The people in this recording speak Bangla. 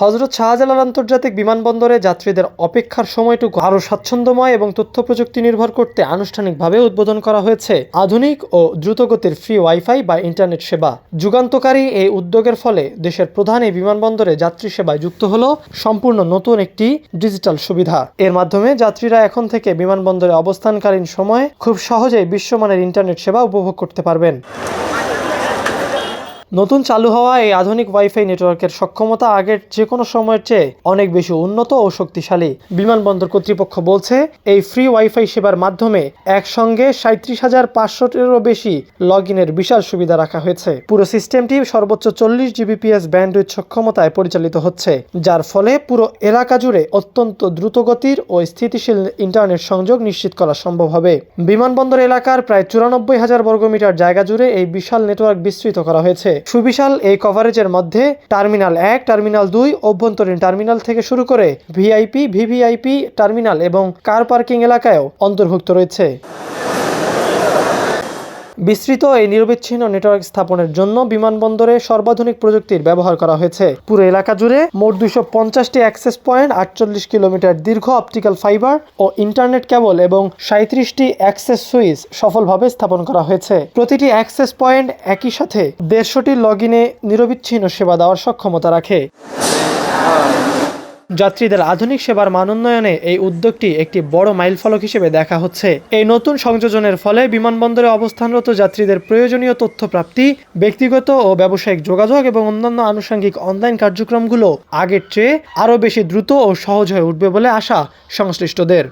হজরত শাহজালাল আন্তর্জাতিক বিমানবন্দরে যাত্রীদের অপেক্ষার সময়টুকু আরও স্বাচ্ছন্দ্যময় এবং তথ্য প্রযুক্তি নির্ভর করতে আনুষ্ঠানিকভাবে উদ্বোধন করা হয়েছে আধুনিক ও দ্রুতগতির ফ্রি ওয়াইফাই বা ইন্টারনেট সেবা। যুগান্তকারী এই উদ্যোগের ফলে দেশের প্রধান এই বিমানবন্দরে যাত্রী সেবায় যুক্ত হলো সম্পূর্ণ নতুন একটি ডিজিটাল সুবিধা। এর মাধ্যমে যাত্রীরা এখন থেকে বিমানবন্দরে অবস্থানকালীন সময়ে খুব সহজেই বিশ্বমানের ইন্টারনেট সেবা উপভোগ করতে পারবেন। নতুন চালু হওয়া এই আধুনিক ওয়াইফাই নেটওয়ার্কের সক্ষমতা আগের যে কোনো সময়ের চেয়ে অনেক বেশি উন্নত ও শক্তিশালী। বিমানবন্দর কর্তৃপক্ষ বলছে, এই ফ্রি ওয়াইফাই সেবার মাধ্যমে একসঙ্গে 37,500-এরও বেশি লগ ইনের বিশাল সুবিধা রাখা হয়েছে। পুরো সিস্টেমটি সর্বোচ্চ 40 জিবিপিএস ব্যান্ডউইথ সক্ষমতায় পরিচালিত হচ্ছে, যার ফলে পুরো এলাকা জুড়ে অত্যন্ত দ্রুতগতির ও স্থিতিশীল ইন্টারনেট সংযোগ নিশ্চিত করা সম্ভব হবে। বিমানবন্দর এলাকার প্রায় 94,000 বর্গমিটার জায়গা জুড়ে এই বিশাল নেটওয়ার্ক বিস্তৃত করা হয়েছে। সুবিশাল এই কভারেজের মধ্যে টার্মিনাল 1, টার্মিনাল 2, অভ্যন্তরীণ টার্মিনাল থেকে শুরু করে ভিআইপি, ভিভিআইপি টার্মিনাল এবং কার পার্কিং এলাকায়ও অন্তর্ভুক্ত রয়েছে। বিস্তৃত এই নিরবিচ্ছিন্ন নেটওয়ার্ক স্থাপনের জন্য বিমানবন্দরে সর্বাধুনিক প্রযুক্তির ব্যবহার করা হয়েছে। পুরো এলাকা জুড়ে মোট 250টি অ্যাক্সেস পয়েন্ট, 48 কিলোমিটার দীর্ঘ অপটিক্যাল ফাইবার ও ইন্টারনেট কেবল এবং 37টি অ্যাক্সেস সুইচ সফলভাবে স্থাপন করা হয়েছে। প্রতিটি অ্যাক্সেস পয়েন্ট একই সাথে 150টি লগ ইনে নিরবিচ্ছিন্ন সেবা দেওয়ার সক্ষমতা রাখে। যাত্রীদের আধুনিক সেবার মান উন্নয়নে এই উদ্যোগটি একটি বড় মাইলফলক হিসেবে দেখা হচ্ছে। এই নতুন সংযোজনের ফলে বিমানবন্দরে অবস্থানরত যাত্রীদের প্রয়োজনীয় তথ্য প্রাপ্তি, ব্যক্তিগত ও ব্যবসায়িক যোগাযোগ এবং অন্যান্য আনুষঙ্গিক অনলাইন কার্যক্রমগুলো আগের চেয়ে আরও বেশি দ্রুত ও সহজ হয়ে উঠবে বলে আশা সংশ্লিষ্টদের।